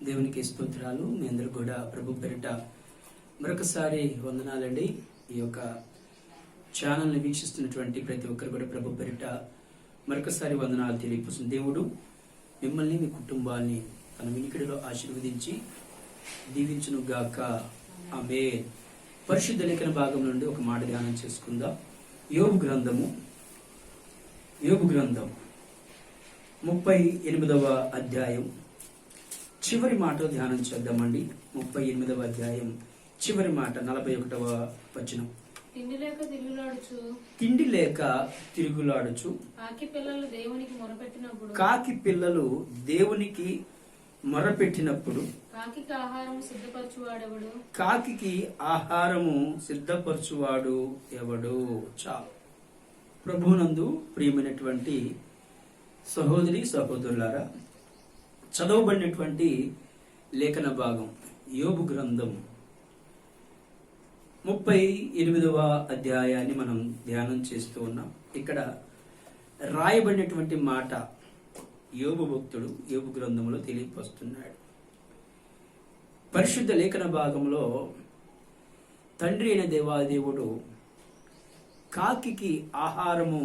దేవునికి స్తోత్రాలు. మీ అందరూ కూడా ప్రభు పేరిట మరొకసారి వందనాలండి. ఈ యొక్క ఛానల్ని వీక్షిస్తున్నటువంటి ప్రతి ఒక్కరు కూడా ప్రభు పేరిట మరొకసారి వందనాలు తెలియపరుస్తుంది. దేవుడు మిమ్మల్ని మీ కుటుంబాన్ని తన వినికిడిలో ఆశీర్వదించి దీవించును గాక. ఆమేన్. పరిశుద్ధ లేఖన భాగం నుండి ఒక మాట ధ్యానం చేసుకుందాం. యోబు గ్రంథం 38వ అధ్యాయం చివరి మాట ధ్యానం చేద్దామండి. 38వ అధ్యాయం చివరి మాట 41వ వచనం. తిండి లేక తిరుగులాడుచు కాకి పిల్లలు దేవునికి మొరపెట్టినప్పుడు కాకి ఆహారము సిద్ధపరచువాడు ఎవడు? చాలు. ప్రభువునందు ప్రియమైనటువంటి సహోదరి సహోదరులారా, చదవబడినటువంటి లేఖన భాగం యోబు గ్రంథం 38వ అధ్యాయాన్ని మనం ధ్యానం చేస్తూ ఉన్నాం. ఇక్కడ రాయబడినటువంటి మాట యోబు భక్తుడు యోబు గ్రంథంలో తెలియపరుస్తున్నాడు. పరిశుద్ధ లేఖన భాగంలో తండ్రి అయిన దేవాదేవుడు కాకి ఆహారము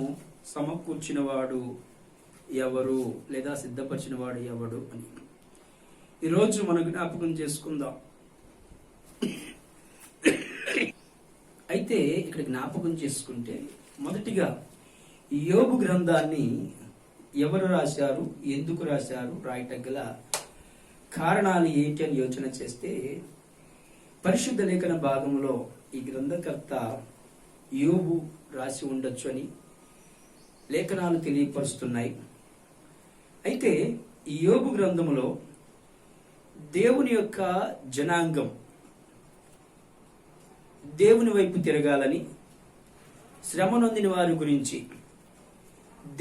సమకూర్చినవాడు ఎవరు, లేదా సిద్ధపరిచిన వాడు ఎవడు అని ఈరోజు మనం జ్ఞాపకం చేసుకుందాం. అయితే ఇక్కడ జ్ఞాపకం చేసుకుంటే మొదటిగా యోబు గ్రంథాన్ని ఎవరు రాశారు, ఎందుకు రాశారు, రాయటగల కారణాలు ఏంటి అని యోచన చేస్తే పరిశుద్ధ లేఖన భాగంలో ఈ గ్రంథకర్త యోబు రాసి ఉండొచ్చు అని లేఖనాలు తెలియపరుస్తున్నాయి. అయితే ఈ యోబు గ్రంథములో దేవుని యొక్క జనాంగం దేవుని వైపు తిరగాలని, శ్రమ నొందిన వారి గురించి,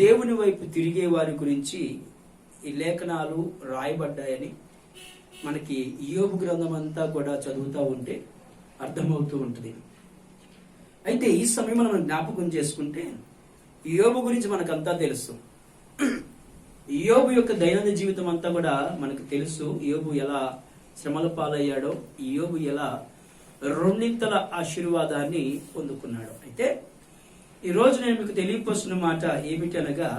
దేవుని వైపు తిరిగే వారి గురించి ఈ లేఖనాలు రాయబడ్డాయని మనకి యోబు గ్రంథం అంతా కూడా చదువుతూ ఉంటే అర్థమవుతూ ఉంటుంది. అయితే ఈ సమయం మనం జ్ఞాపకం చేసుకుంటే యోబు గురించి మనకంతా తెలుసు. యోబు యొక్క దైనందిన జీవితం అంతా కూడా మనకు తెలుసు. యోబు ఎలా శ్రమల పాలయ్యాడో, యోబు ఎలా రెండింతల ఆశీర్వాదాన్ని పొందుకున్నాడు. అయితే ఈరోజు నేను మీకు తెలియపరుస్తున్న మాట ఏమిటి అనగా,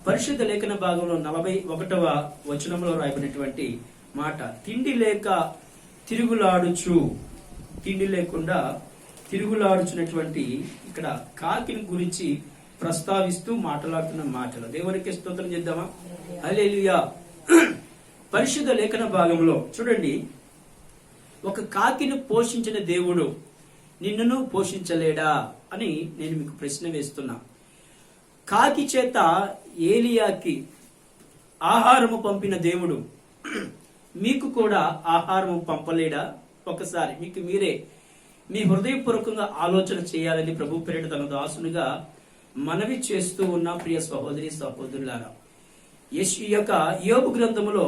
పరిశుద్ధ లేఖన భాగంలో 41వ వచనంలో రాయబడినటువంటి మాట, తిండి లేక తిరుగులాడుచు, తిండి లేకుండా తిరుగులాడుచున్నటువంటి ఇక్కడ కాకిని గురించి ప్రస్తావిస్తూ మాట్లాడుతున్న మాటలు. దేవునికి స్తోత్రం చేద్దామా? హల్లెలూయా. పరిశుద్ధ లేఖన భాగంలో చూడండి, ఒక కాకిని పోషించిన దేవుడు నిన్నును పోషించలేడా అని నేను మీకు ప్రశ్న వేస్తున్నా. కాకి చేత ఏలియాకి ఆహారము పంపిన దేవుడు మీకు కూడా ఆహారము పంపలేడా? ఒకసారి మీకు మీరే మీ హృదయపూర్వకంగా ఆలోచన చేయాలని ప్రభు పేరిట తన దాసునిగా మనవి చేస్తూ ఉన్న ప్రియ సహోదరి సహోదరులారా, ఈ యొక్క యోబు గ్రంథములో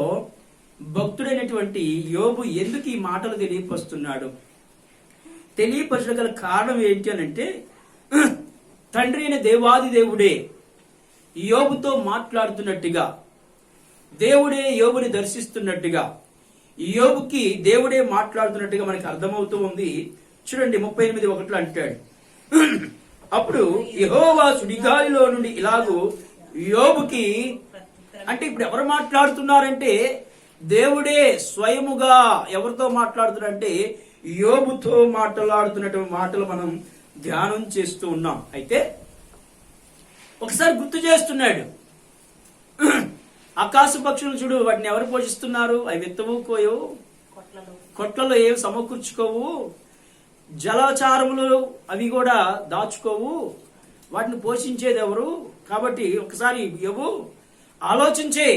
భక్తుడైనటువంటి యోబు ఎందుకు ఈ మాటలు తెలియపరుస్తున్నాడు? తెలియపరచగల కారణం ఏంటి అనంటే, తండ్రి అయిన దేవాది దేవుడే యోబుతో మాట్లాడుతున్నట్టుగా, దేవుడే యోబుని దర్శిస్తున్నట్టుగా, యోబుకి దేవుడే మాట్లాడుతున్నట్టుగా మనకి అర్థమవుతూ ఉంది. చూడండి 38:1 అంటాడు, అప్పుడు యెహోవా సుడిగాలిలో నుండి ఇలాగూ యోబుకి, అంటే ఇప్పుడు ఎవరు మాట్లాడుతున్నారంటే దేవుడే స్వయముగా ఎవరితో మాట్లాడుతున్నారంటే యోబుతో మాట్లాడుతున్నటువంటి మాటలు మనం ధ్యానం చేస్తూ ఉన్నాం. అయితే ఒకసారి గుర్తు చేస్తున్నాడు, ఆకాశ పక్షులు చూడు, వాటిని ఎవరు పోషిస్తున్నారు? అవి విత్తవు, కోయవు, కొట్లలో ఏవి సమకూర్చుకోవు, జలచారములు అవి కూడా దాచుకోవు, వాటిని పోషించేది ఎవరు? కాబట్టి ఒకసారి యోబు ఆలోచించే,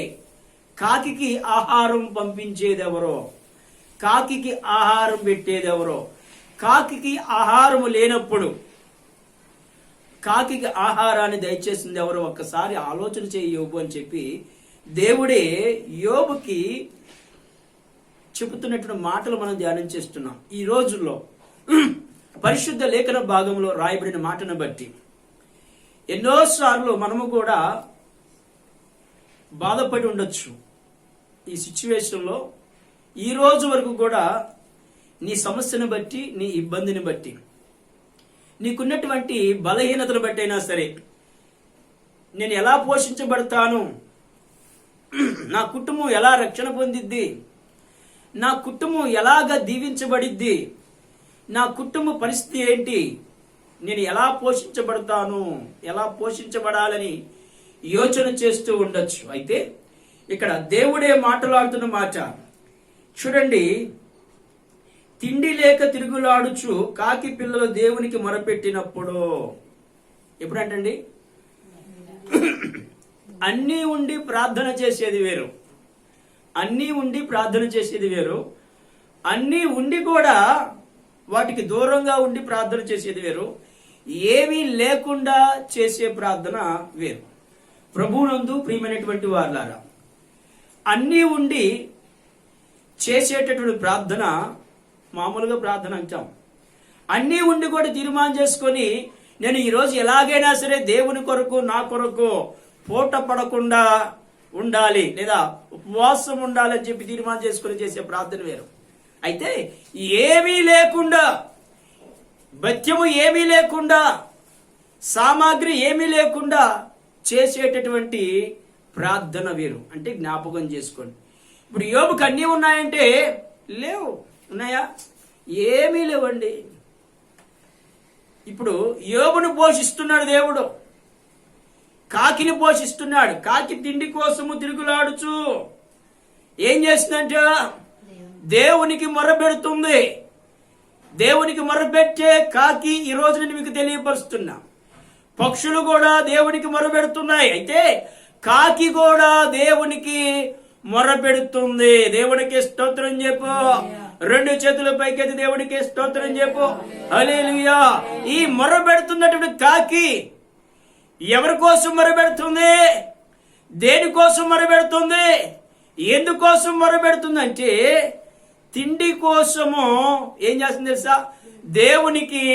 కాకి ఆహారం పంపించేదెవరో, కాకి ఆహారం పెట్టేదెవరో, కాకి ఆహారము లేనప్పుడు కాకి ఆహారాన్ని దయచేసింది ఎవరో ఒక్కసారి ఆలోచన చేయి యోబు అని చెప్పి దేవుడే యోబుకి చెబుతున్నటువంటి మాటలు మనం ధ్యానం చేస్తున్నాం. ఈ రోజుల్లో పరిశుద్ధ లేఖన భాగంలో రాయబడిన మాటను బట్టి ఎన్నోసార్లు మనము కూడా బాధపడి ఉండొచ్చు. ఈ సిచ్యువేషన్లో ఈ రోజు వరకు కూడా నీ సమస్యను బట్టి, నీ ఇబ్బందిని బట్టి, నీకున్నటువంటి బలహీనతను బట్టి అయినా సరే, నేను ఎలా పోషించబడతాను, నా కుటుంబం ఎలా రక్షణ పొందిద్ది, నా కుటుంబం ఎలాగ దీవించబడిద్ది, నా కుటుంబ పరిస్థితి ఏంటి, నేను ఎలా పోషించబడతాను, ఎలా పోషించబడాలని యోచన చేస్తూ ఉండొచ్చు. అయితే ఇక్కడ దేవుడే మాట్లాడుతున్న మాట చూడండి. తిండి లేక తిరుగులాడుచు కాకి పిల్లలు దేవునికి మొరపెట్టినప్పుడు, ఎప్పుడంటండి? అన్నీ ఉండి ప్రార్థన చేసేది వేరు, అన్నీ ఉండి ప్రార్థన చేసేది వేరు, అన్నీ ఉండి కూడా వాటికి దూరంగా ఉండి ప్రార్థన చేసేది వేరు, ఏమీ లేకుండా చేసే ప్రార్థన వేరు. ప్రభువునందు ప్రియమైనటువంటి వారులారా, అన్నీ ఉండి చేసేటటువంటి ప్రార్థన మామూలుగా ప్రార్థన అంటాం. అన్నీ ఉండి కూడా తీర్మానం చేసుకొని నేను ఈరోజు ఎలాగైనా సరే దేవుని కొరకు, నా కొరకు పూట పడకుండా ఉండాలి, లేదా ఉపవాసం ఉండాలి అని చెప్పి తీర్మానం చేసుకొని చేసే ప్రార్థన వేరు. అయితే ఏమీ లేకుండా, భత్యము ఏమీ లేకుండా, సామాగ్రి ఏమీ లేకుండా చేసేటటువంటి ప్రార్థన వేరు. అంటే జ్ఞాపకం చేసుకోండి. ఇప్పుడు యోబుకు అన్నీ ఉన్నాయంటే లేవు. ఉన్నాయా? ఏమీ లేవండి. ఇప్పుడు యోబును పోషిస్తున్నాడు దేవుడు, కాకిని పోషిస్తున్నాడు. కాకి తిండి కోసము తిరుగులాడుచు ఏం చేస్తుందంటే దేవునికి మొరపెడుతుంది. దేవునికి మొరపెట్టే కాకి ఈ రోజు నేను మీకు తెలియపరుస్తున్నా. పక్షులు కూడా దేవునికి మొరపెడుతున్నాయి. అయితే కాకి కూడా దేవునికి మొరపెడుతుంది. దేవునికి స్తోత్రం చెప్పు. రెండు చేతుల పైకెత్తి దేవునికి స్తోత్రం చెప్పు. హల్లెలూయా. ఈ మొరపెడుతున్నటువంటి కాకి ఎవరి కోసం మొరపెడుతుంది? దేనికోసం మొరపెడుతుంది? ఎందుకోసం మొరపెడుతుందంటే తిండి కోసము ఏం చేస్తుంది తెలుసా? దేవునికి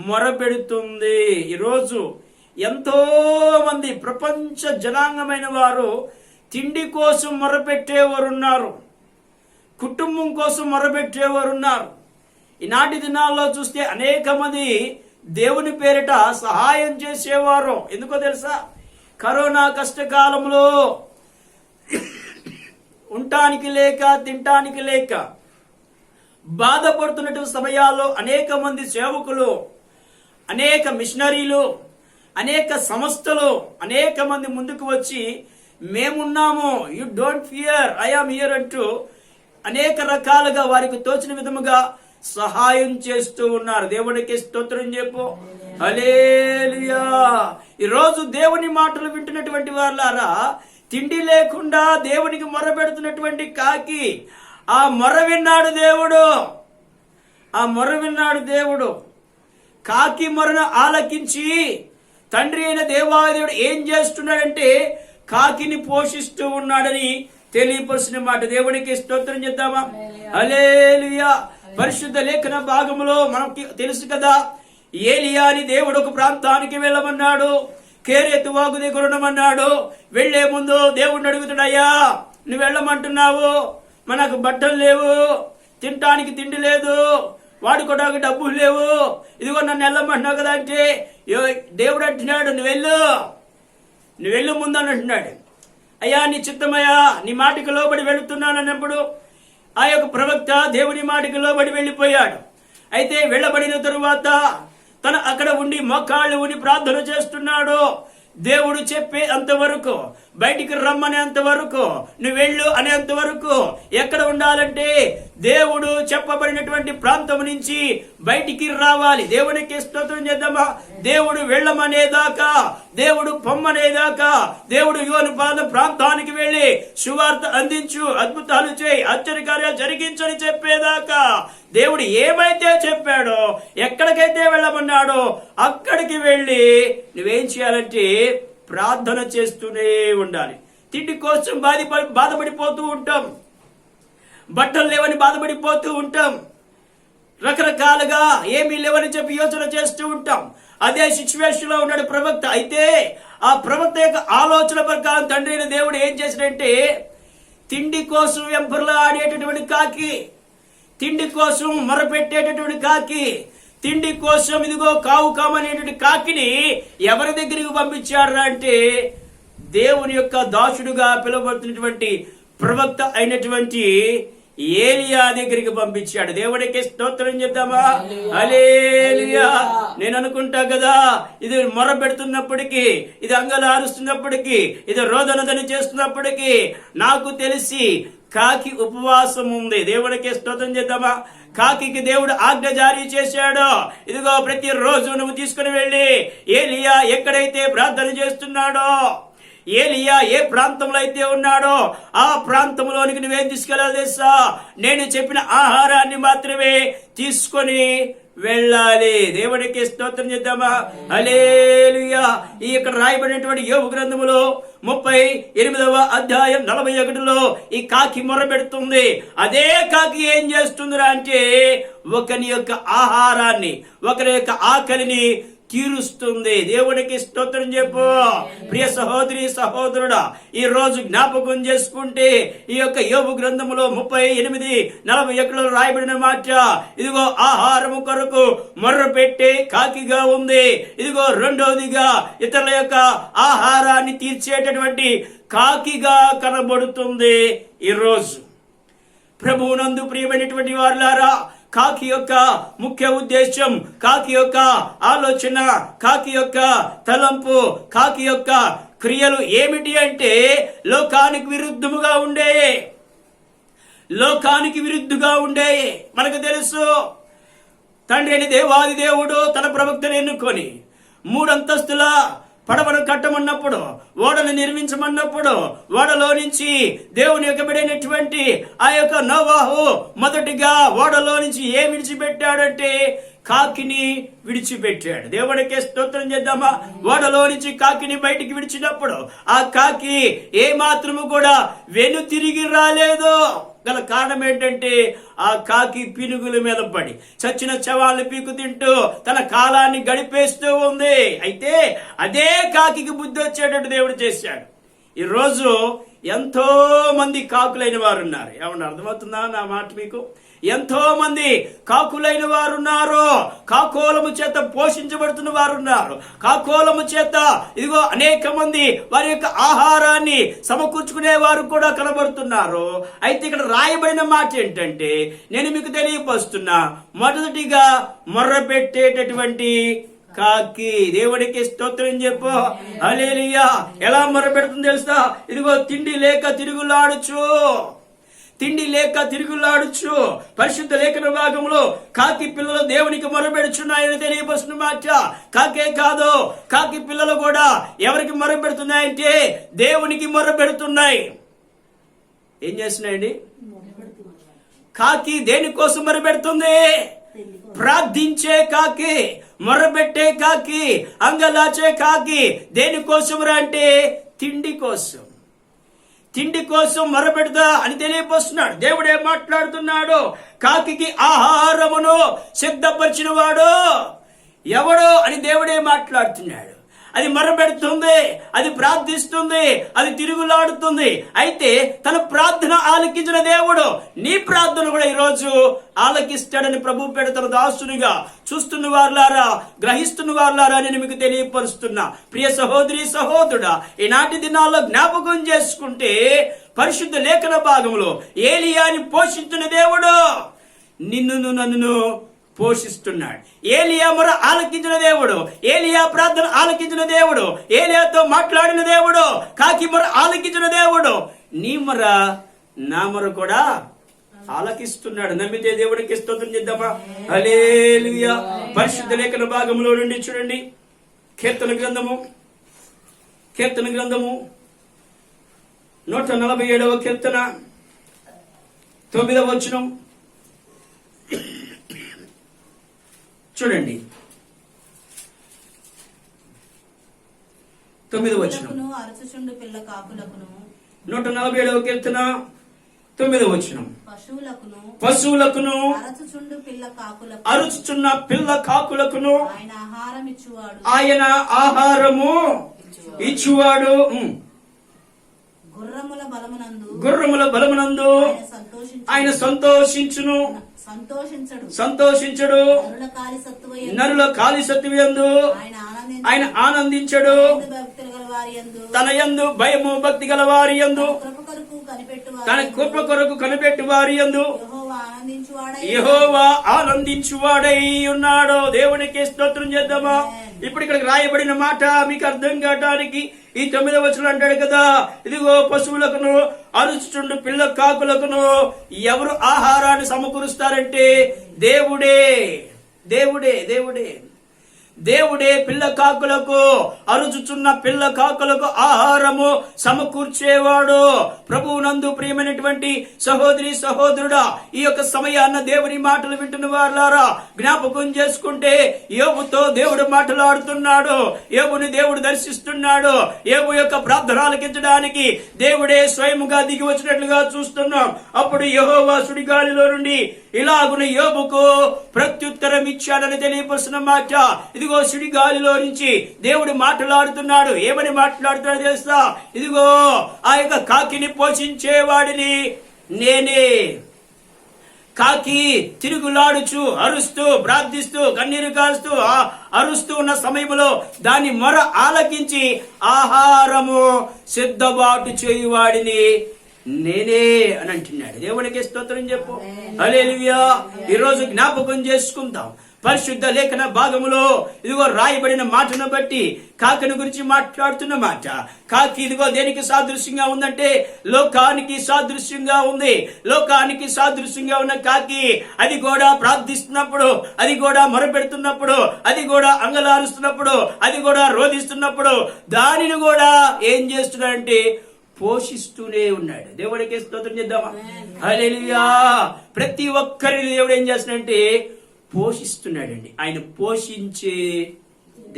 మొరపెడుతుంది. ఈరోజు ఎంతో మంది ప్రపంచ జనాంగమైన వారు తిండి కోసం మొరపెట్టేవారున్నారు, కుటుంబం కోసం మొరపెట్టేవారున్నారు. ఈనాటి దినాల్లో చూస్తే అనేక మంది దేవుని పేరిట సహాయం చేసేవారు. ఎందుకో తెలుసా? కరోనా కష్టకాలంలో ఉండటానికి లేక, తినటానికి లేక బాధపడుతున్నటువంటి సమయాల్లో అనేక మంది సేవకులు, అనేక మిషనరీలు, అనేక సంస్థలు, అనేక మంది ముందుకు వచ్చి మేమున్నాము, you don't fear, I am here అంటూ అనేక రకాలుగా వారికి తోచిన విధముగా సహాయం చేస్తూ ఉన్నారు. దేవునికి స్తోత్రం చెప్పు. హల్లెలూయా. ఈరోజు దేవుని మాటలు వింటున్నటువంటి వారులారా, తిండి లేకుండా దేవునికి మొర పెడుతున్నటువంటి కాకి, ఆ మొర విన్నాడు దేవుడు. ఆ మొర విన్నాడు దేవుడు. కాకి మొరను ఆలకించి తండ్రి అయిన దేవాదేవుడు ఏం చేస్తున్నాడంటే కాకిని పోషిస్తూ ఉన్నాడని తెలియపరిచిన మాట. దేవునికి స్తోత్రం చేద్దామా? హల్లెలూయా. పరిశుద్ధ లేఖన భాగంలో మనకి తెలుసు కదా, ఏలియాని దేవుడు ఒక ప్రాంతానికి వెళ్ళమన్నాడు, కేరేతు వాగు దగ్గర ఉండమన్నాడు. వెళ్లే ముందు దేవుడిని అడుగుతాడయ్యా, నువ్వు వెళ్ళమంటున్నావు, మనకు బట్టలు లేవు, తినటానికి తిండి లేదు, వాడుకోవడానికి డబ్బులు లేవు, ఇదిగో నన్ను వెళ్ళమంటున్నావు కదా అంటే దేవుడు అంటున్నాడు, నువ్వు వెళ్ళు ముందు అని అంటున్నాడు. అయ్యా నీ చిత్తమయ్యా, నీ మాటకి లోబడి వెళుతున్నాను అన్నప్పుడు ఆ యొక్క ప్రవక్త దేవుని మాటకి లోబడి వెళ్ళిపోయాడు. అయితే వెళ్ళబడిన తరువాత తను అక్కడ ఉండి మోకాళ్ళు ఉండి ప్రార్థన చేస్తున్నాడు. దేవుడు చెప్పే అంతవరకు, బయటికి రమ్మనేంత వరకు, నువ్వు వెళ్ళు అనేంత వరకు ఎక్కడ ఉండాలంటే దేవుడు చెప్పబడినటువంటి ప్రాంతం నుంచి బయటికి రావాలి. దేవునికి స్తోత్రం చేద్దామా? దేవుడు వెళ్ళమనేదాకా, దేవుడు పొమ్మనేదాకా, దేవుడు యోని ప్రాంతానికి వెళ్లి సువార్త అందించు, అద్భుతాలు చేయి, ఆశ్చర్యకార్యాలు జరిగించని చెప్పేదాకా దేవుడు ఏమైతే చెప్పాడో, ఎక్కడికైతే వెళ్ళమన్నాడో అక్కడికి వెళ్ళి నువ్వేం చేయాలంటే ప్రార్థన చేస్తూనే ఉండాలి. తిండి కోసం బాధపడిపోతూ ఉంటాం, బట్టలు లేవని బాధపడిపోతూ ఉంటాం, రకరకాలుగా ఏమీ లేవని చెప్పి యోచన చేస్తూ ఉంటాం. అదే సిచ్యువేషన్ లో ఉన్నాడు ప్రవక్త. అయితే ఆ ప్రవక్త యొక్క ఆలోచన ప్రకారం తండ్రి అయిన దేవుడు ఏం చేశాడంటే తిండి కోసం వెంపర్లాడేటటువంటి కాకి, తిండి కోసం మొరపెట్టేటటువంటి కాకి, తిండి కోసం ఇదిగో కావు కామనేటువంటి కాకిని ఎవరి దగ్గరికి పంపించారు అంటే దేవుని యొక్క దాసుడుగా పిలువబడుతున్నటువంటి ప్రవక్త అయినటువంటి ఏలియా దగ్గరికి పంపించాడు. దేవుడికి స్తోత్రం చెప్తామా? హల్లెలూయా. నేను అనుకుంటా కదా, ఇది మొర పెడుతున్నప్పటికీ, ఇది అంగలారుస్తున్నప్పటికీ, ఇది రోదనదని చేస్తున్నప్పటికీ నాకు తెలిసి కాకి ఉపవాసం ఉంది. దేవుడికి స్తోత్రం చేద్దామా? కాకి దేవుడు ఆజ్ఞ జారీ చేశాడు. ఇదిగో ప్రతిరోజు నువ్వు తీసుకుని వెళ్ళి ఏలియా ఎక్కడైతే ప్రార్థన చేస్తున్నాడో, ఏలియా ఏ ప్రాంతంలో అయితే ఉన్నాడో ఆ ప్రాంతంలోనికి నువ్వేం తీసుకెళ్ళాలి తెలుసా? నేను చెప్పిన ఆహారాన్ని మాత్రమే తీసుకొని వెళ్ళాలి. దేవుడికి స్తోత్రం చేద్దామా? హల్లెలూయా. ఈ ఇక్కడ రాయబడినటువంటి యోబు గ్రంథములో 38వ అధ్యాయం 41లో ఈ కాకి మొరబెడుతుంది. అదే కాకి ఏం చేస్తుందిరా అంటే ఒకని యొక్క ఆహారాన్ని, ఒకరి యొక్క ఆకలిని తీరుస్తుంది. దేవుడికి స్తోత్రం చెప్పు. ప్రియ సహోదరి సహోదరుడా, ఈ రోజు జ్ఞాపకం చేసుకుంటే ఈ యొక్క యోబు గ్రంథములో 38:41లో రాయబడిన మాట, ఇదిగో ఆహారము కొరకు మొర్ర పెట్టే కాకిగా ఉంది. ఇదిగో రెండోదిగా ఇతరుల యొక్క ఆహారాన్ని తీర్చేటటువంటి కాకిగా కనబడుతుంది. ఈ రోజు ప్రభువునందు ప్రియమైనటువంటి వారులారా, కాకి యొక్క ముఖ్య ఉద్దేశం, కాకి యొక్క ఆలోచన, కాకి యొక్క తలంపు, కాకి యొక్క క్రియలు ఏమిటి అంటే లోకానికి విరుద్ధముగా ఉండే, లోకానికి విరుద్ధంగా ఉండే. మనకు తెలుసు, తండ్రి అని దేవాది దేవుడు తన ప్రవక్తను ఎన్నుకొని 3 అంతస్తుల పడవను కట్టమన్నప్పుడు, ఓడను నిర్మించమన్నప్పుడు, ఓడలో నుంచి దేవుని యొక్క బిడ్డైనటువంటి ఆ యొక్క నోవాహు మొదటిగా ఓడలో నుంచి ఏం విడిచిపెట్టాడంటే కాకిని విడిచిపెట్టాడు. దేవుడికే స్తోత్రం చేద్దామా? ఓడలో నుంచి కాకిని బయటికి విడిచినప్పుడు ఆ కాకి ఏ మాత్రము కూడా వెను తిరిగి రాలేదు. గల కారణం ఏంటంటే ఆ కాకి పినుగుల మీద పడి చచ్చిన శవాలను పీకు తింటూ తన కాలాన్ని గడిపేస్తూ ఉంది. అయితే అదే కాకి బుద్ధి వచ్చేటట్టు దేవుడు చేశాడు. ఈ రోజు ఎంతో మంది కాకులైన వారు ఉన్నారు. ఏమన్నా అర్థమవుతుందా నా మాట మీకు? ఎంతో మంది కాకులైన వారు ఉన్నారు. కాకోలము చేత పోషించబడుతున్న వారు ఉన్నారు. కాకోలము చేత ఇదిగో అనేక మంది వారి యొక్క ఆహారాన్ని సమకూర్చుకునే వారు కూడా కనబడుతున్నారు. అయితే ఇక్కడ రాయబడిన మాట ఏంటంటే నేను మీకు తెలియపరుస్తున్నా, మొదటిగా మొర్ర పెట్టేటటువంటి కాకి. దేవుడికి స్తోత్రం చెప్పు. హల్లెలూయా. ఎలా మొర్ర పెడుతుంది తెలుసా? ఇదిగో తిండి లేక తిరుగులాడుచు, తిండి లేక తిరుగులాడుచు. పరిశుద్ధ లేఖన భాగంలో కాకి పిల్లలు దేవునికి మొరపెడుచున్నాయని తెలియపరుస్తున్న మాట. కాకే కాదు, కాకి పిల్లలు కూడా ఎవరికి మొరపెడుతున్నాయంటే దేవునికి మొరపెడుతున్నాయి. ఏం చేస్తున్నాయండి? కాకి దేనికోసం మొరపెడుతుంది? ప్రార్థించే కాకి, మొరపెట్టే కాకి, అంగలాచే కాకి. దేనికోసం అంటే తిండి కోసం. తిండి కోసం మొరపెడతా అని తెలియపరుస్తున్నాడు. దేవుడే మాట్లాడుతున్నాడు. కాకి ఆహారమును సిద్ధపరిచిన వాడు ఎవడో అని దేవుడే మాట్లాడుతున్నాడు. అది మొరపెడుతుంది, అది ప్రార్థిస్తుంది, అది తిరుగులాడుతుంది. అయితే తన ప్రార్థన ఆలకించిన దేవుడు నీ ప్రార్థన కూడా ఈరోజు ఆలకిస్తాడని ప్రభు పేడ తన దాసునిగా చూస్తున్న వారులారా, గ్రహిస్తున్న వారులారా నేను మీకు తెలియపరుస్తున్నా. ప్రియ సహోదరి సహోదరుడా, ఈనాటి దినాల్లో జ్ఞాపకం చేసుకుంటే పరిశుద్ధ లేఖన భాగంలో ఏలియాని పోషించిన దేవుడు నిన్ను నన్ను పోషిస్తున్నాడు. ఏలియా మొర ఆలకించిన దేవుడు, ఏలియా ప్రార్థన ఆలకించిన దేవుడు, ఏలియాతో మాట్లాడిన దేవుడు, కాకి మొర ఆలకించిన దేవుడు నీ మొర నా మొర కూడా ఆలకిస్తున్నాడు. నమ్మితే దేవుడికి స్తోత్రం చేద్దామా? హల్లెలూయా. పరిశుద్ధ లేఖన భాగంలో నుండి చూడండి, కీర్తన గ్రంథము 147వ కీర్తన 9వ వచనం చూడండి. 9వ వచనం. 147వ కీర్తన 9వ వచనం. పశువులకును అరుచుచున్న పిల్ల కాకులకును ఆయన ఆహారము ఇచ్చువాడు, గుర్రముల బలమునందు ఆయన సంతోషించును. సంతోషించడు. నరుల కాలి సత్తుయందు ఆయన ఆనందించడు. తన యందు భయము భక్తి గల వారి యందు, తన కృప కొరకు కనిపెట్టి వారి యందు యెహోవా ఆనందించువాడై ఉన్నాడు. దేవునికి స్తోత్రం చేద్దామా. ఇప్పుడు ఇక్కడ రాయబడిన మాట మీకు అర్థం కావడానికి ఈ 9వ వచనం అంటాడు కదా, ఇదిగో పశువులకును అరుచుచుండు పిల్ల కాకులకును ఎవరు ఆహారాన్ని సమకూరుస్తారంటే దేవుడే. దేవుడే దేవుడే దేవుడే పిల్ల కాకులకు, అరుచుచున్న పిల్ల కాకులకు ఆహారము సమకూర్చేవాడు. ప్రభువునందు ప్రియమైనటువంటి సహోదరి సహోదరుడా, ఈ యొక్క సమయాన్న దేవుని మాటలు వింటున్న వారులారా జ్ఞాపకం చేసుకుంటే యోబుతో దేవుడు మాట్లాడుతున్నాడు. యోబుని దేవుడు దర్శిస్తున్నాడు. యోబు యొక్క ప్రార్థన ఆలకించడానికి దేవుడే స్వయముగా దిగి వచ్చినట్లుగా చూస్తున్నాం. అప్పుడు యెహోవా సుడిగాలిలో నుండి ఇలాగున యోబుకు ప్రత్యుత్తరం ఇచ్చాడని తెలియపరుస్తున్న మాట. ఇదిగో సుడిగాలిలో నుంచి దేవుడు మాట్లాడుతున్నాడు. ఏమని మాట్లాడుతున్నాడు తెలుసా? ఇదిగో ఆ యొక్క కాకిని పోషించేవాడిని నేనే. కాకి తిరుగులాడుచు అరుస్తూ ప్రార్థిస్తూ కన్నీరు కారుస్తూ అరుస్తూ ఉన్న సమయంలో దాని మొర ఆలకించి ఆహారము సిద్ధబాటు చేయువాడిని నేనే అని అంటున్నాడు. దేవునికి స్తోత్రం చెప్పు. హల్లెలూయా. ఈరోజు జ్ఞాపకం చేసుకుందాం. పరిశుద్ధ లేఖన భాగములో ఇదిగో రాయబడిన మాటను బట్టి కాకిని గురించి మాట్లాడుతున్న మాట. కాకి ఇదిగో దేనికి సాదృశ్యంగా ఉందంటే లోకానికి సాదృశ్యంగా ఉంది. లోకానికి సాదృశ్యంగా ఉన్న కాకి అది కూడా ప్రార్థిస్తున్నప్పుడు, అది కూడా మొరపెడుతున్నప్పుడు, అది కూడా అంగలారుస్తున్నప్పుడు, అది కూడా రోధిస్తున్నప్పుడు దానిని కూడా ఏం చేస్తున్నాడంటే పోషిస్తూనే ఉన్నాడు. దేవుడికి స్తోత్రం చేద్దామా. హల్లెలూయా. ప్రతి ఒక్కరిని దేవుడు ఏం చేస్తున్నాడంటే పోషిస్తున్నాడండి. ఆయన పోషించే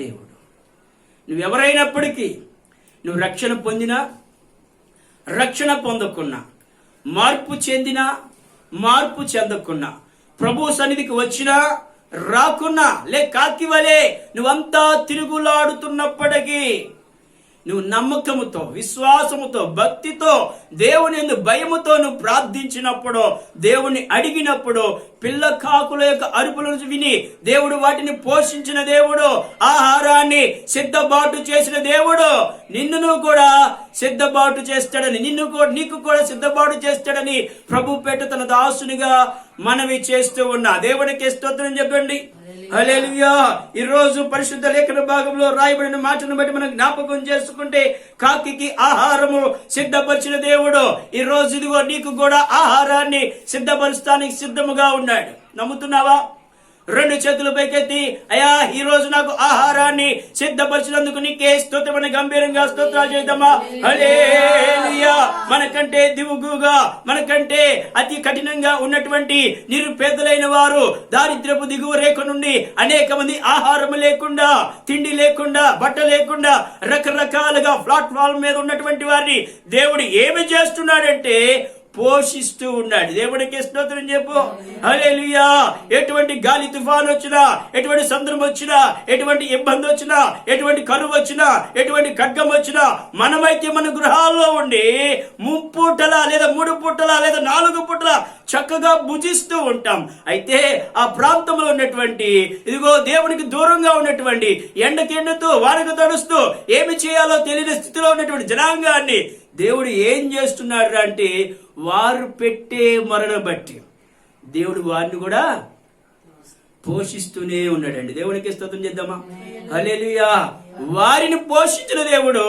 దేవుడు. నువ్వెవరైనప్పటికీ, నువ్వు రక్షణ పొందినా రక్షణ పొందకున్నా, మార్పు చెందినా మార్పు చెందకున్నా, ప్రభు సన్నిధికి వచ్చినా రాకున్నా, కాకి వలె నువ్వంతా తిరుగులాడుతున్నప్పటికీ నువ్వు నమ్మకముతో, విశ్వాసముతో, భక్తితో, దేవుని యందు భయముతో నువ్వు ప్రార్థించినప్పుడు, దేవుని అడిగినప్పుడు పిల్ల కాకుల యొక్క అరుపులను విని దేవుడు వాటిని పోషించిన దేవుడు, ఆహారాన్ని సిద్ధబాటు చేసిన దేవుడు నిన్ను కూడా సిద్ధబాటు చేస్తాడని, నీకు కూడా సిద్ధబాటు చేస్తాడని ప్రభు పేట తన దాసునిగా మనవి చేస్తూ ఉన్నా. దేవునికి స్తోత్రం చెప్పండి. హల్లెలూయా. ఈ రోజు పరిశుద్ధ లేఖన భాగంలో రాయబడిన మాటను బట్టి మనం జ్ఞాపకం చేసుకుంటే కాకికి ఆహారము సిద్ధపరిచిన దేవుడు ఈ రోజు ఇదిగో నీకు కూడా ఆహారాన్ని సిద్ధపరుస్తానికి సిద్ధముగా ఉన్నాడు. నమ్ముతున్నావా? రెండు చేతులు పైకెత్తి, అయ్యా ఈ రోజు నాకు ఆహారాన్ని సిద్ధపరిచినందుకు నీకే స్తోత్రమని గంభీరంగా స్తోత్రాలు చేద్దామా. హల్లెలూయా. మనకంటే దిగుగా, మనకంటే అతి కఠినంగా ఉన్నటువంటి నిరుపేదలైన వారు, దారిద్ర్యపు దిగువ రేఖ నుండి అనేక మంది ఆహారం లేకుండా, తిండి లేకుండా, బట్ట లేకుండా రకరకాలుగా ప్లాట్ఫామ్ మీద ఉన్నటువంటి వారిని దేవుడు ఏమి చేస్తున్నాడంటే పోషిస్తూ ఉన్నాడు. దేవుడికి స్తోత్రం చెప్పు. హల్లెలూయా. ఎటువంటి గాలి తుఫాను వచ్చినా, ఎటువంటి సందర్భం వచ్చినా, ఎటువంటి ఇబ్బంది వచ్చినా, ఎటువంటి కరువు వచ్చినా, ఎటువంటి ఖడ్గం వచ్చినా మనమైతే మన గృహాల్లో ఉండి ముప్పూటల లేదా 3 పూటల లేదా 4 పూటల చక్కగా భుజిస్తూ ఉంటాం. అయితే ఆ ప్రాంతంలో ఉన్నటువంటి ఇదిగో దేవునికి దూరంగా ఉన్నటువంటి ఎండతో వానకు తడుస్తూ ఏమి చేయాలో తెలియని స్థితిలో ఉన్నటువంటి జనాంగాన్ని దేవుడు ఏం చేస్తున్నాడు అంటే వారు పెట్టే మరణ బట్టి దేవుడు వారిని కూడా పోషిస్తూనే ఉన్నాడండి. దేవునికి స్తోత్రం చేద్దామా. హల్లెలూయా. వారిని పోషించిన దేవుడు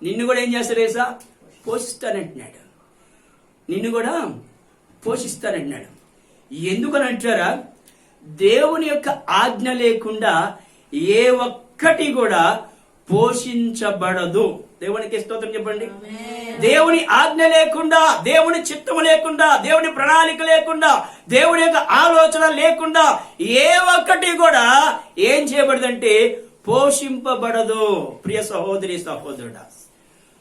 నిన్ను కూడా ఏం చేస్తాడేసా? పోషిస్తానంటున్నాడు. నిన్ను కూడా పోషిస్తానంటున్నాడు. ఎందుకని అంటారా? దేవుని యొక్క ఆజ్ఞ లేకుండా ఏ ఒక్కటి కూడా పోషించబడదు. దేవునికి స్తోత్రం చెప్పండి. దేవుని ఆజ్ఞ లేకుండా, దేవుని చిత్తము లేకుండా, దేవుని ప్రణాళిక లేకుండా, దేవుని యొక్క ఆలోచన లేకుండా ఏ ఒక్కటి కూడా ఏం చేయబడదంటే పోషింపబడదు. ప్రియ సహోదరి సహోదరుడా,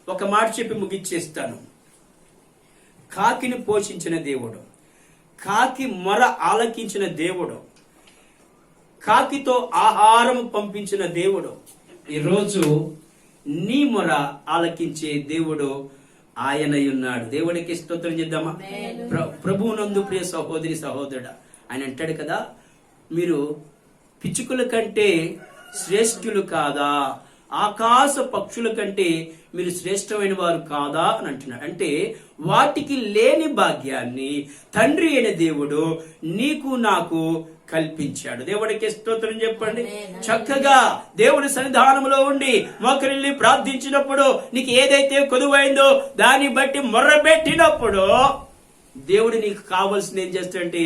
ఒక మాట చెప్పి ముగిచ్చేస్తాను. కాకిని పోషించిన దేవుడు, కాకి మొర ఆలకించిన దేవుడు, కాకితో ఆహారం పంపించిన దేవుడు ఈరోజు నీ మొర ఆలకించే దేవుడు ఆయనై ఉన్నాడు. దేవుడికి స్తోత్రం చేద్దామా? ప్రభువునందు ప్రియ సహోదరి సహోదరుడా, ఆయన అంటాడు కదా, మీరు పిచ్చుకల కంటే శ్రేష్ఠులు కాదా, ఆకాశ పక్షుల కంటే మీరు శ్రేష్టమైన వారు కాదా అని అంటున్నాడు. అంటే వాటికి లేని భాగ్యాన్ని తండ్రి అయిన దేవుడు నీకు నాకు కల్పించాడు. దేవుడికి స్తోత్రం చెప్పండి. చక్కగా దేవుని సన్నిధానంలో ఉండి మోకరిల్లి ప్రార్థించినప్పుడు నీకు ఏదైతే కొదువైందో దాన్ని బట్టి మొర్రబెట్టినప్పుడు దేవుడు నీకు కావాల్సింది ఏం చేస్తాడంటే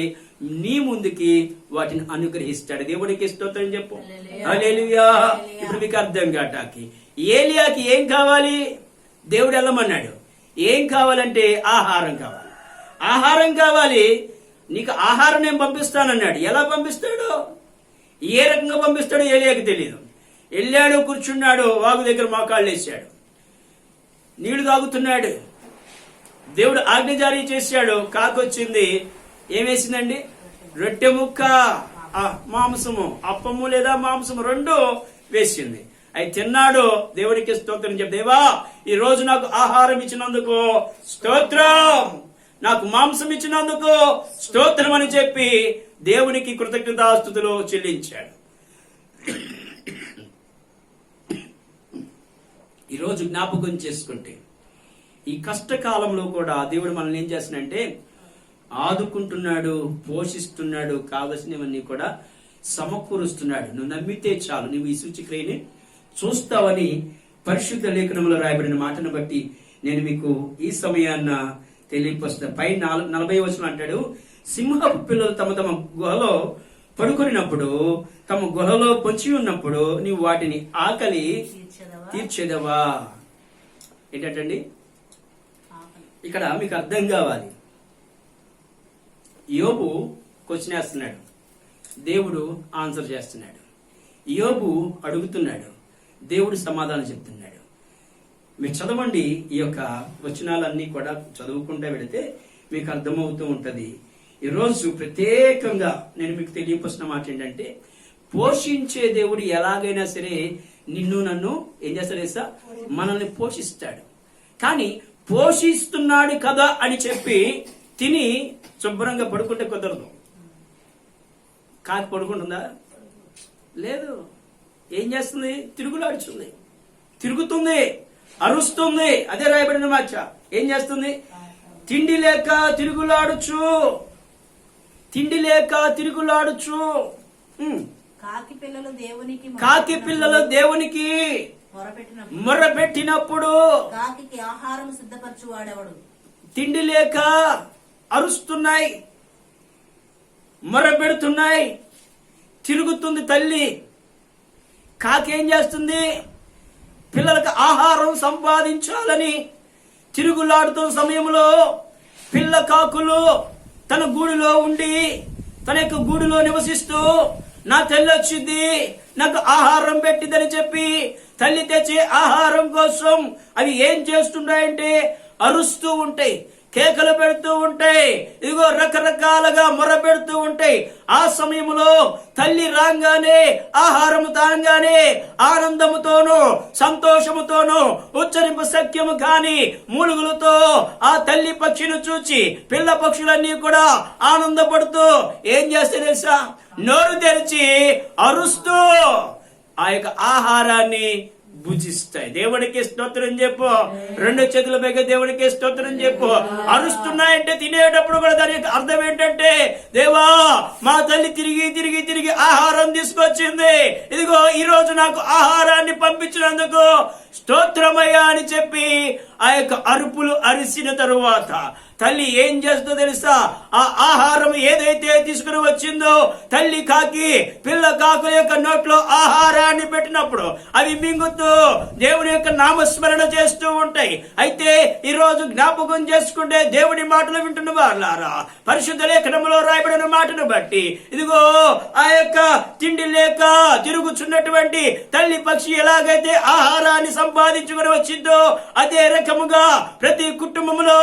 నీ ముందుకి వాటిని అనుగ్రహిస్తాడు. దేవుడికి స్తోత్రం చెప్పు. హల్లెలూయా. ఇప్పుడు మీకు అర్థం కాటాకి ఏలియాకి ఏం కావాలి? దేవుడు వెళ్ళమన్నాడు. ఏం కావాలంటే ఆహారం కావాలి. ఆహారం కావాలి. నీకు ఆహారం నేను పంపిస్తానన్నాడు. ఎలా పంపిస్తాడు, ఏ రకంగా పంపిస్తాడో ఏలియాకి తెలియదు. వెళ్ళాడు, కూర్చున్నాడు, వాగు దగ్గర మోకాళ్ళు వేసాడు, నీళ్లు తాగుతున్నాడు. దేవుడు ఆజ్ఞ జారీ చేశాడు. కాకొచ్చింది. ఏమేసిందండి? రొట్టె ముక్క, మాంసము, అప్పము లేదా మాంసము రెండు వేసింది. అవి తిన్నాడు. దేవుడికి స్తోత్రం చెప్పు. దేవా, ఈ రోజు నాకు ఆహారం ఇచ్చినందుకు స్తోత్రం, నాకు మాంసం ఇచ్చినందుకు స్తోత్రం అని చెప్పి దేవునికి కృతజ్ఞతాస్తుతులు చెల్లించాడు. ఈరోజు జ్ఞాపకం చేసుకుంటే ఈ కష్టకాలంలో కూడా దేవుడు మనల్ని ఏం చేస్తున్నాడంటే ఆదుకుంటున్నాడు, పోషిస్తున్నాడు, కావలసినవన్నీ కూడా సమకూరుస్తున్నాడు. నువ్వు నమ్మితే చాలు, నువ్వు ఈ సూచక్రియని చూస్తావని పరిశుద్ధ లేఖనంలో రాయబడిన మాటను బట్టి నేను మీకు ఈ సమయాన్న తెలియపరుస్తా. పై 40వ వచనం అంటాడు, సింహపు పిల్లలు తమ తమ గుహలో పడుకొనినప్పుడు, తమ గుహలో పొంచి ఉన్నప్పుడు నీవు వాటిని ఆకలి తీర్చేదవా. ఏంటంటండి ఇక్కడ మీకు అర్థం కావాలి. యోబు క్వశ్చన్ వేస్తున్నాడు, దేవుడు ఆన్సర్ చేస్తున్నాడు. యోబు అడుగుతున్నాడు, దేవుడు సమాధానం చెప్తున్నాడు. మీరు చదవండి, ఈ యొక్క వచనాలన్నీ కూడా చదువుకుంటూ వెళితే మీకు అర్థమవుతూ ఉంటది. ఈరోజు ప్రత్యేకంగా నేను మీకు తెలియపరిచిన మాట ఏంటంటే, పోషించే దేవుడు ఎలాగైనా సరే నిన్ను నన్ను ఏం చేస్తాడు? మనల్ని పోషిస్తాడు. కానీ పోషిస్తున్నాడు కదా అని చెప్పి తిని శుభ్రంగా పడుకుంటే కుదరదు. కాకి పడుకుంటుందా? లేదు. ఏం చేస్తుంది? తిరుగులాడుతుంది, తిరుగుతుంది, అరుస్తుంది. అదే రాయబడిన మాట. ఏం చేస్తుంది? తిండి లేక తిరుగులాడుచు, తిండి లేక తిరుగులాడుచు. కాకి పిల్లలు దేవునికి మొర్రపెట్టినప్పుడు కాకి ఆహారం సిద్ధపరచువాడెవడు? తిండి లేక అరుస్తున్నాయి, మొర్రపెడుతున్నాయి, తిరుగుతుంది తల్లి. కాకేం చేస్తుంది? పిల్లలకు ఆహారం సంపాదించాలని తిరుగులాడుతున్న సమయంలో పిల్ల కాకులు తన గూడులో ఉండి, తన యొక్క గూడులో నివసిస్తూ, నా తల్లి వచ్చింది, నాకు ఆహారం పెట్టిందని చెప్పి తల్లి తెచ్చే ఆహారం కోసం అవి ఏం చేస్తున్నాయంటే అరుస్తూ ఉంటాయి, కేకలు పెడుతూ ఉంటాయి, ఇదిగో రకరకాలుగా మొరపెడుతూ ఉంటాయి. ఆ సమయంలో తల్లి రాగానే, ఆహారము తాగానే ఆనందముతోనూ సంతోషముతోనూ ఉచ్చరింపు సఖ్యము కాని మూలుగులతో ఆ తల్లి పక్షిని చూచి పిల్ల పక్షులన్నీ కూడా ఆనందపడుతూ ఏం చేస్తే తెలుసా? నోరు తెరిచి అరుస్తూ ఆ యొక్క ఆహారాన్ని భుజిస్తాయి. దేవుడికి స్తోత్రం చెప్పు. రెండు చేతుల పైగా దేవుడికి స్తోత్రం చెప్పు. అరుస్తున్నాయంటే తినేటప్పుడు కూడా దాని యొక్క అర్థం ఏంటంటే, దేవా, మా తల్లి తిరిగి తిరిగి తిరిగి ఆహారం తీసుకొచ్చింది, ఇదిగో ఈ రోజు నాకు ఆహారాన్ని పంపించినందుకు స్తోత్రమయ్యా అని చెప్పి ఆ యొక్క అరుపులు అరిసిన తరువాత తల్లి ఏం చేస్తుందో తెలుసా? ఆ ఆహారం ఏదైతే తీసుకుని వచ్చిందో తల్లి కాకి పిల్ల కాకుల యొక్క నోట్లో ఆహారాన్ని పెట్టినప్పుడు అవి మింగుతూ దేవుని యొక్క నామస్మరణ చేస్తూ ఉంటాయి. అయితే ఈ రోజు జ్ఞాపకం చేసుకుంటే దేవుని మాటలు వింటున్న వాళ్ళారా, పరిశుద్ధ లేఖనంలో రాయబడిన మాటను బట్టి ఇదిగో ఆ యొక్క తిండి లేక తిరుగుచున్నటువంటి తల్లి పక్షి ఎలాగైతే ఆహారాన్ని సంపాదించుకుని వచ్చిందో అదే రకముగా ప్రతి కుటుంబంలో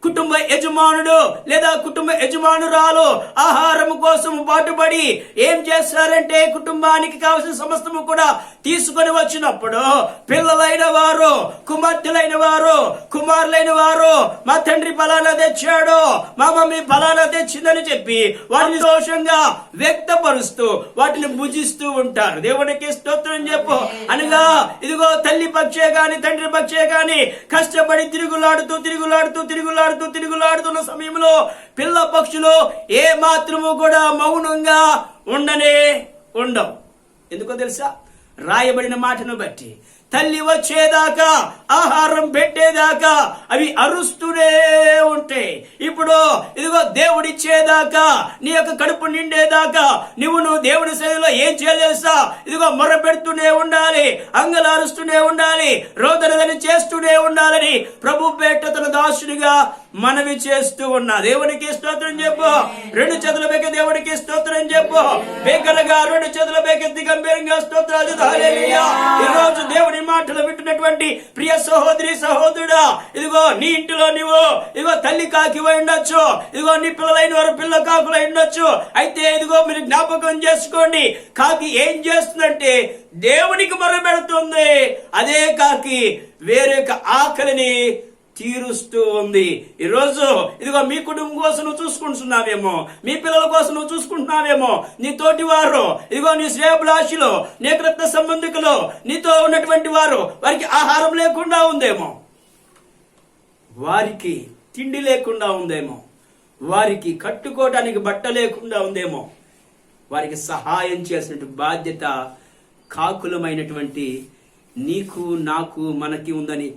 కుటుంబ యజమానుడు లేదా కుటుంబ యజమానురాలు ఆహారం కోసం పాటుపడి ఏం చేస్తారంటే కుటుంబానికి కావలసిన సమస్తము కూడా తీసుకొని వచ్చినప్పుడు పిల్లలైన వారు, కుమార్తెలైన వారు, కుమారులైన వారు మా తండ్రి ఫలానా తెచ్చాడు, మా మమ్మీ ఫలానా తెచ్చిందని చెప్పి వారిని దోషంగా వ్యక్తపరుస్తూ వాటిని భుజిస్తూ ఉంటారు. దేవునికి స్తోత్రం చెప్పు. అనగా ఇదిగో తల్లి పక్షే గాని తండ్రి పక్షే గాని కష్టపడి తిరుగులాడుతున్న సమయంలో పిల్ల పక్షులు ఏ మాత్రము కూడా మౌనంగా ఉండవు. ఎందుకో తెలుసా? రాయబడిన మాటను బట్టి తల్లి వచ్చేదాకా, ఆహారం పెట్టేదాకా అవి అరుస్తూనే ఉంటాయి. ఇప్పుడు ఇదిగో దేవుడిచ్చేదాకా, నీ యొక్క కడుపు నిండేదాకా నువ్వు దేవుడి సన్నిధిలో ఏం చేయాల్సా? ఇదిగో మొర పెడుతూనే ఉండాలి, అంగలారుస్తూనే ఉండాలి, రోదనదని చేస్తూనే ఉండాలని ప్రభు పేట తన దాసునిగా మనవి చేస్తూ ఉన్నా. దేవునికి స్తోత్రం చెప్పు. రెండు చేతుల బెక్క దేవుడికి స్తోత్రం చెప్పు. బేకలుగా రెండు చేతుల బెక్కెత్తి గంభీరంగా స్తోత్రాలు. హల్లెలూయా. ఈ రోజు దేవుడి మాటలు వింటున్నటువంటి ప్రియ సహోదరి సహోదరుడా, ఇదిగో నీ ఇంటిలో నువ్వు ఇదిగో తల్లి కాకి ఉండొచ్చు, ఇదిగో నీ పిల్లలైన వారు పిల్ల కాకులై ఉండొచ్చు. అయితే ఇదిగో మీరు జ్ఞాపకం చేసుకోండి, కాకి ఏం చేస్తుందంటే దేవునికి మొరపెడుతుంది. అదే కాకి వేరే ఆకలిని తీరుస్తూ ఉంది. ఈ రోజు ఇదిగో మీ కుటుంబం కోసం నువ్వు చూసుకుంటున్నావేమో, మీ పిల్లల కోసం నువ్వు చూసుకుంటున్నావేమో, నీ తోటి వారు ఇదిగో నీ శ్రేయభిలాషులు, నీ రక్త సంబంధికులు, నీతో ఉన్నటువంటి వారు, వారికి ఆహారం లేకుండా ఉందేమో, వారికి తిండి లేకుండా ఉందేమో, వారికి కట్టుకోవడానికి బట్ట లేకుండా ఉందేమో, వారికి సహాయం చేసినటువంటి బాధ్యత కాకులమైనటువంటి నీకు నాకు మనకి ఉందని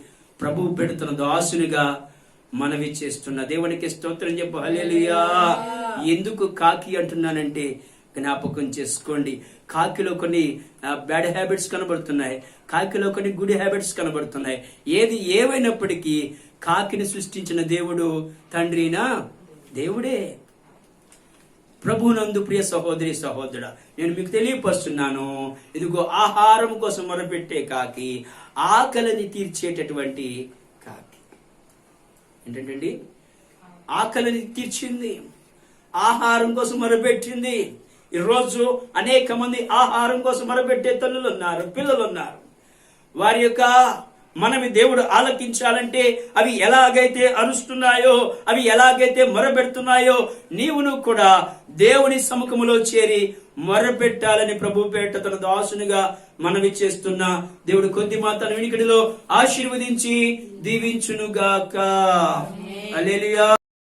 ప్రభువు పెడుతున్న దాసునిగా మనవి చేస్తున్న. దేవునికి స్తోత్రం చెప్పు. హల్లెలూయా. ఎందుకు కాకి అంటున్నానంటే జ్ఞాపకం చేసుకోండి, కాకిలో కొన్ని బ్యాడ్ హ్యాబిట్స్ కనబడుతున్నాయి, కాకిలో కొన్ని గుడ్ హ్యాబిట్స్ కనబడుతున్నాయి. ఏది ఏమైనప్పటికీ కాకిని సృష్టించిన దేవుడు తండ్రినా దేవుడే. ప్రభునందు ప్రియ సహోదరి సహోదరుడా, నేను మీకు తెలియపరుస్తున్నాను, ఇదిగో ఆహారం కోసం మొరపెట్టే కాకి ఆకలిని తీర్చేటటువంటి కాకి. ఏంటండి? ఆకలిని తీర్చింది, ఆహారం కోసం మొరపెట్టింది. ఈరోజు అనేక మంది ఆహారం కోసం మొరపెట్టే తల్లులు ఉన్నారు, పిల్లలు ఉన్నారు. వారి యొక్క మనవి దేవుడు ఆలకించాలంటే అవి ఎలాగైతే అరుస్తున్నాయో, అవి ఎలాగైతే మొరపెడుతున్నాయో, నీవును కూడా దేవుని సముఖములో చేరి మొరపెట్టాలని ప్రభు పేట తన దాసునిగా మనవి చేస్తున్నా. దేవుడు కొద్ది మాత్రం వినికిడిలో ఆశీర్వదించి దీవించునుగాక. హల్లెలూయా.